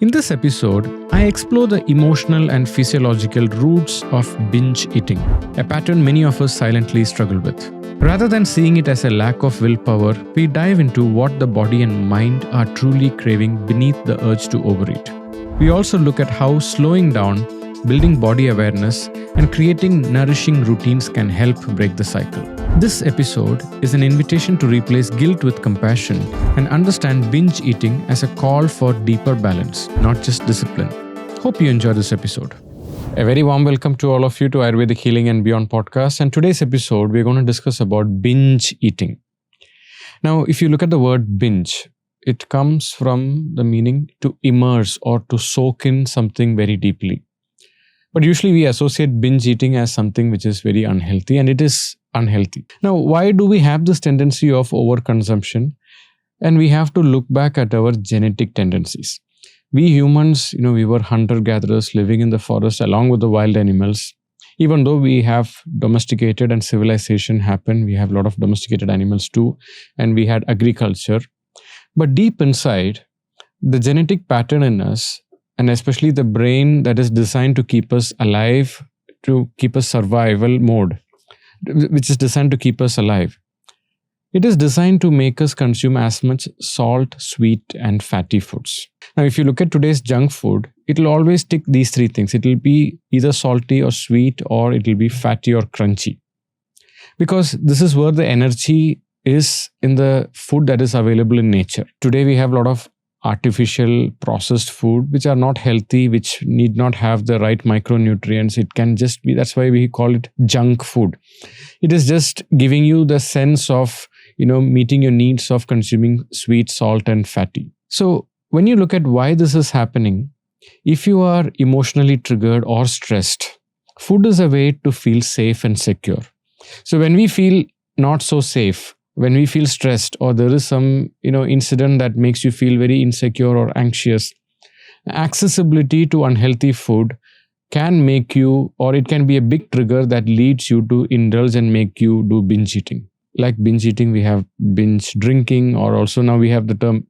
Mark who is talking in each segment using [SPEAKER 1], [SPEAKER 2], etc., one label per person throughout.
[SPEAKER 1] In this episode, I explore the emotional and physiological roots of binge eating, a pattern many of us silently struggle with. Rather than seeing it as a lack of willpower, we dive into what the body and mind are truly craving beneath the urge to overeat. We also look at how slowing down, building body awareness, and creating nourishing routines can help break the cycle. This episode is an invitation to replace guilt with compassion and understand binge eating as a call for deeper balance, not just discipline. Hope you enjoy this episode. A very warm welcome to all of you to Ayurvedic Healing and Beyond Podcast. And today's episode, we're going to discuss about binge eating. Now, if you look at the word binge, it comes from the meaning to immerse or to soak in something very deeply. But usually we associate binge eating as something which is very unhealthy, and it is unhealthy. Now, why do we have this tendency of overconsumption? And we have to look back at our genetic tendencies. We humans, we were hunter-gatherers living in the forest along with the wild animals. Even though we have domesticated and civilization happened, we have a lot of domesticated animals too, and we had agriculture. But deep inside, the genetic pattern in us, and especially the brain that is designed to keep us alive, to keep us survival mode, which is designed to keep us alive. It is designed to make us consume as much salt, sweet, and fatty foods. Now, if you look at today's junk food, it will always tick these three things. It will be either salty or sweet, or it will be fatty or crunchy. Because this is where the energy is in the food that is available in nature. Today, we have a lot of artificial processed food which are not healthy, which need not have the right micronutrients. It can just be, that's why we call it junk food. It is just giving you the sense of, meeting your needs of consuming sweet, salt, and fatty. So when you look at why this is happening, if you are emotionally triggered or stressed, food is a way to feel safe and secure. So when we feel not so safe, when we feel stressed, or there is some, incident that makes you feel very insecure or anxious, accessibility to unhealthy food can make you, or it can be a big trigger that leads you to indulge and make you do binge eating. Like binge eating, we have binge drinking, or also now we have the term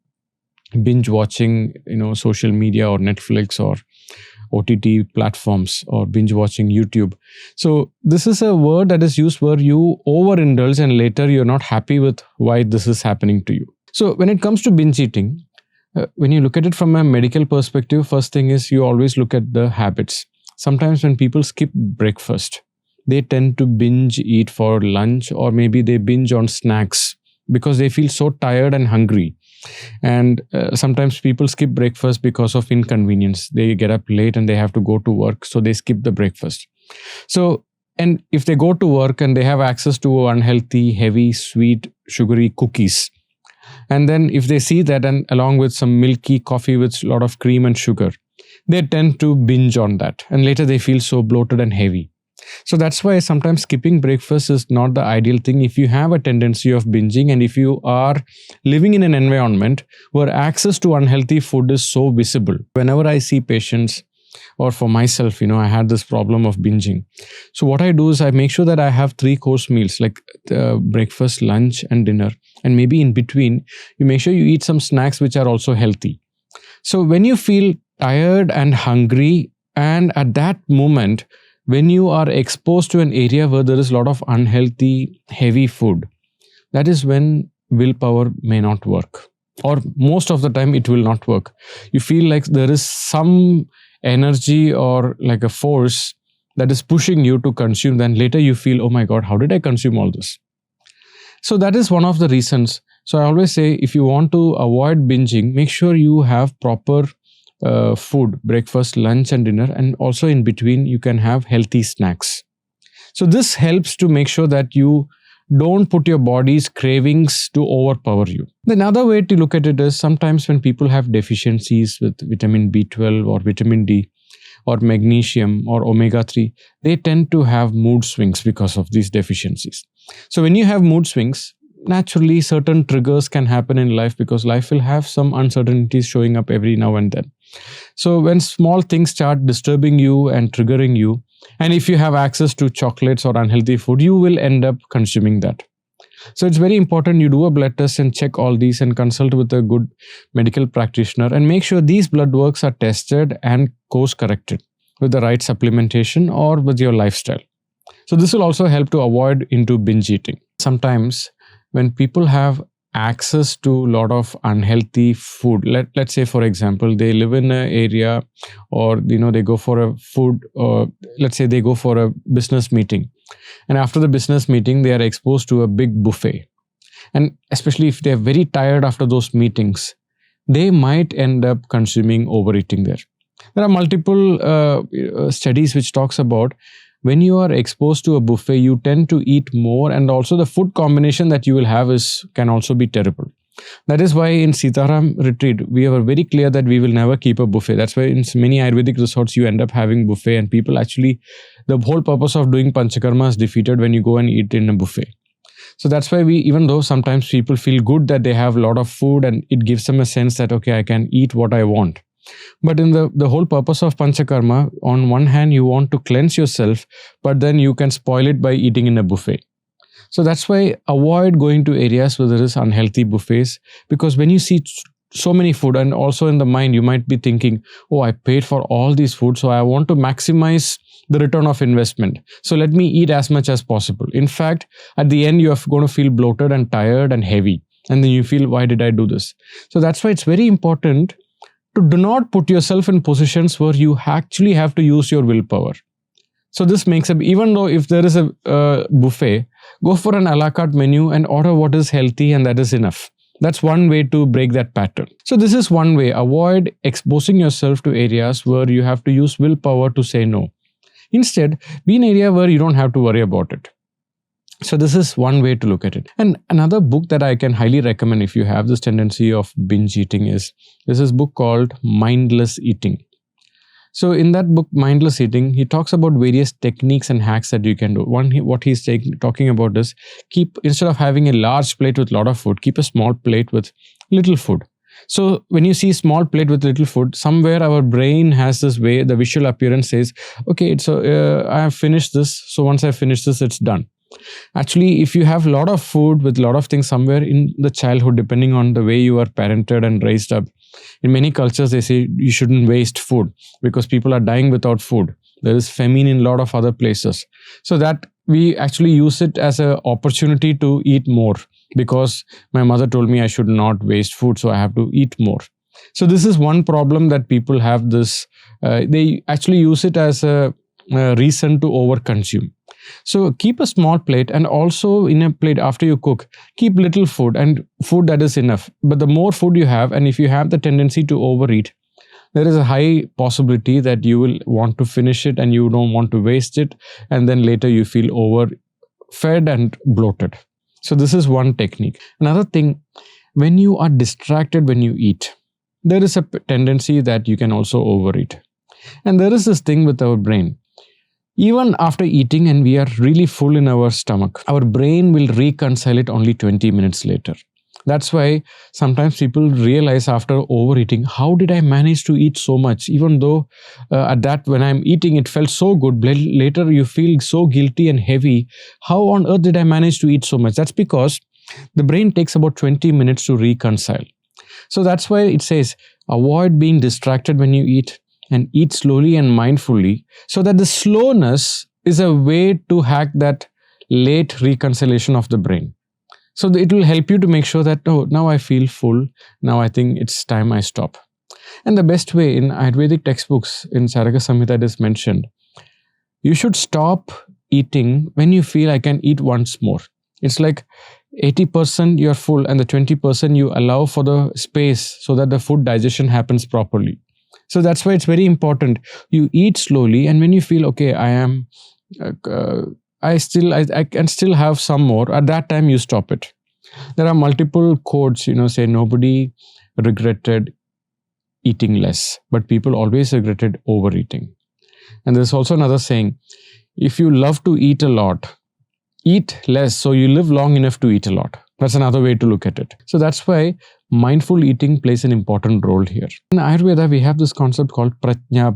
[SPEAKER 1] binge watching, social media or Netflix or OTT platforms, or binge watching YouTube. So this is a word that is used where you overindulge and later you're not happy with why this is happening to you. So when it comes to binge eating, when you look at it from a medical perspective, first thing is you always look at the habits. Sometimes when people skip breakfast, they tend to binge eat for lunch, or maybe they binge on snacks because they feel so tired and hungry. And sometimes people skip breakfast because of inconvenience. They get up late and they have to go to work, so they skip the breakfast. So, and if they go to work and they have access to unhealthy, heavy, sweet, sugary cookies, and then if they see that, and along with some milky coffee with a lot of cream and sugar, they tend to binge on that. And later they feel so bloated and heavy. So that's why sometimes skipping breakfast is not the ideal thing if you have a tendency of binging, and if you are living in an environment where access to unhealthy food is so visible. Whenever I see patients, or for myself, I had this problem of binging. So what I do is I make sure that I have 3-course meals, like breakfast, lunch, and dinner. And maybe in between, you make sure you eat some snacks which are also healthy. So when you feel tired and hungry, and at that moment, when you are exposed to an area where there is a lot of unhealthy, heavy food, that is when willpower may not work. Or most of the time, it will not work. You feel like there is some energy or like a force that is pushing you to consume. Then later you feel, oh my God, how did I consume all this? So that is one of the reasons. So I always say, if you want to avoid binging, make sure you have proper food, breakfast, lunch, and dinner, and also in between you can have healthy snacks. So this helps to make sure that you don't put your body's cravings to overpower you. The another way to look at it is sometimes when people have deficiencies with vitamin B12 or vitamin D or magnesium or omega-3, they tend to have mood swings because of these deficiencies. So when you have mood swings, naturally certain triggers can happen in life, because life will have some uncertainties showing up every now and then. So when small things start disturbing you and triggering you, and if you have access to chocolates or unhealthy food, you will end up consuming that. So it's very important you do a blood test and check all these and consult with a good medical practitioner and make sure these blood works are tested and course corrected with the right supplementation or with your lifestyle. So this will also help to avoid into binge eating. Sometimes when people have access to a lot of unhealthy food, let's say for example they live in an area, or they go for a food, or let's say they go for a business meeting, and after the business meeting they are exposed to a big buffet, and especially if they are very tired after those meetings, they might end up consuming overeating there. There are multiple studies which talks about when you are exposed to a buffet, you tend to eat more, and also the food combination that you will have can also be terrible. That is why in Sitaram retreat, we were very clear that we will never keep a buffet. That's why in many Ayurvedic resorts, you end up having buffet, and people actually, the whole purpose of doing Panchakarma is defeated when you go and eat in a buffet. So that's why even though sometimes people feel good that they have a lot of food and it gives them a sense that, okay, I can eat what I want. But in the whole purpose of Panchakarma, on one hand, you want to cleanse yourself, but then you can spoil it by eating in a buffet. So that's why avoid going to areas where there is unhealthy buffets, because when you see so many food, and also in the mind, you might be thinking, oh, I paid for all these food, so I want to maximize the return of investment. So let me eat as much as possible. In fact, at the end, you're going to feel bloated and tired and heavy. And then you feel, why did I do this? So that's why it's very important to do not put yourself in positions where you actually have to use your willpower. So this makes up, even though if there is a buffet, go for an a la carte menu and order what is healthy, and that is enough. That's one way to break that pattern. So this is one way. Avoid exposing yourself to areas where you have to use willpower to say no. Instead, be in an area where you don't have to worry about it. So this is one way to look at it. And another book that I can highly recommend if you have this tendency of binge eating is this book called Mindless Eating. So in that book, Mindless Eating, he talks about various techniques and hacks that you can do. What he's talking about is instead of having a large plate with a lot of food, keep a small plate with little food. So when you see small plate with little food, somewhere our brain has this way, the visual appearance says, okay, I have finished this. So once I finish this, it's done. Actually, if you have a lot of food with a lot of things somewhere in the childhood, depending on the way you are parented and raised up, in many cultures, they say you shouldn't waste food because people are dying without food. There is famine in a lot of other places. So that we actually use it as an opportunity to eat more, because my mother told me I should not waste food, so I have to eat more. So this is one problem that people have this. They actually use it as a reason to overconsume. So keep a small plate, and also in a plate after you cook, keep little food and food that is enough. But the more food you have, and if you have the tendency to overeat, there is a high possibility that you will want to finish it and you don't want to waste it. And then later you feel overfed and bloated. So this is one technique. Another thing, when you are distracted when you eat, there is a tendency that you can also overeat. And there is this thing with our brain. Even after eating and we are really full in our stomach, our brain will reconcile it only 20 minutes later. That's why sometimes people realize after overeating, how did I manage to eat so much? Even though when I'm eating, it felt so good. Later you feel so guilty and heavy. How on earth did I manage to eat so much? That's because the brain takes about 20 minutes to reconcile. So that's why it says, avoid being distracted when you eat, and eat slowly and mindfully, so that the slowness is a way to hack that late reconciliation of the brain. So it will help you to make sure that, oh, now I feel full. Now I think it's time I stop. And the best way in Ayurvedic textbooks, in Charaka Samhita it is mentioned, you should stop eating when you feel I can eat once more. It's like 80% you're full and the 20% you allow for the space so that the food digestion happens properly. So that's why it's very important. You eat slowly, and when you feel, okay, I can still have some more, at that time you stop it. There are multiple quotes, say nobody regretted eating less, but people always regretted overeating. And there's also another saying, if you love to eat a lot, eat less so you live long enough to eat a lot. That's another way to look at it. So that's why mindful eating plays an important role here. In Ayurveda, we have this concept called Prajna.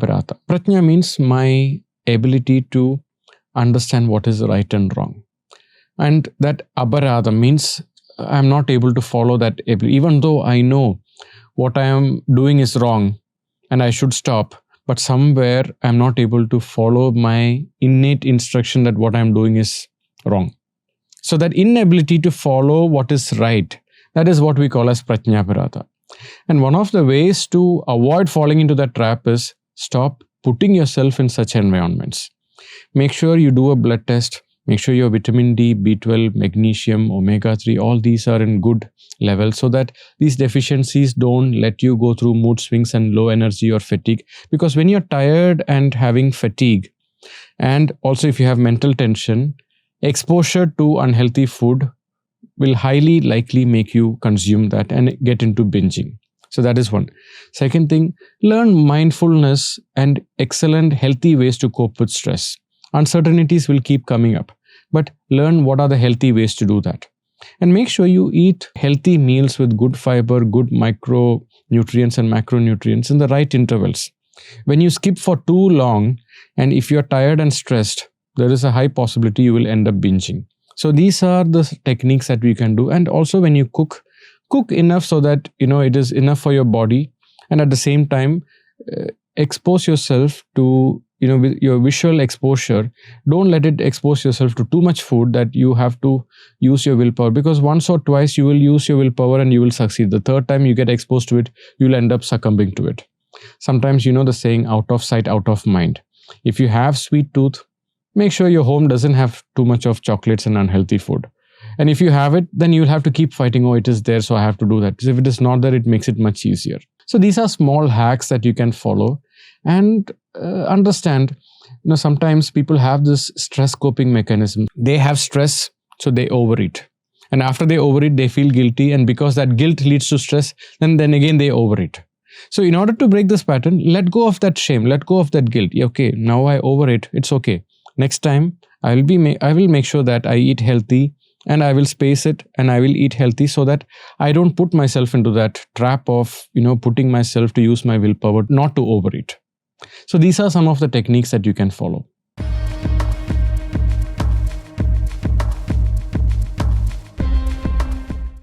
[SPEAKER 1] Prajna means my ability to understand what is right and wrong. And that aparadha means I'm not able to follow that, even though I know what I am doing is wrong and I should stop, but somewhere I'm not able to follow my innate instruction that what I'm doing is wrong. So that inability to follow what is right, that is what we call as prajnaparada. And one of the ways to avoid falling into that trap is stop putting yourself in such environments. Make sure you do a blood test. Make sure your vitamin D, B12, magnesium, omega-3, all these are in good level so that these deficiencies don't let you go through mood swings and low energy or fatigue. Because when you're tired and having fatigue, and also if you have mental tension, exposure to unhealthy food will highly likely make you consume that and get into binging. So that is one. Second thing, learn mindfulness and excellent healthy ways to cope with stress. Uncertainties will keep coming up, but learn what are the healthy ways to do that. And make sure you eat healthy meals with good fiber, good micronutrients and macronutrients in the right intervals. When you skip for too long, and if you're tired and stressed, there is a high possibility you will end up binging. So these are the techniques that we can do. And also when you cook enough so that it is enough for your body, and at the same time expose yourself to with your visual exposure. Don't let it expose yourself to too much food that you have to use your willpower, because once or twice you will use your willpower and you will succeed. The third time you get exposed to it, you'll end up succumbing to it. Sometimes the saying, out of sight, out of mind. If you have sweet tooth, make sure your home doesn't have too much of chocolates and unhealthy food. And if you have it, then you'll have to keep fighting, oh, it is there, so I have to do that. If it is not there, it makes it much easier. So these are small hacks that you can follow. And understand, sometimes people have this stress coping mechanism. They have stress, so they overeat. And after they overeat, they feel guilty. And because that guilt leads to stress, then again they overeat. So in order to break this pattern, let go of that shame, let go of that guilt. Okay, now I overeat, it's okay. Next time, I will make sure that I eat healthy, and I will space it, and I will eat healthy so that I don't put myself into that trap of, putting myself to use my willpower not to overeat. So these are some of the techniques that you can follow.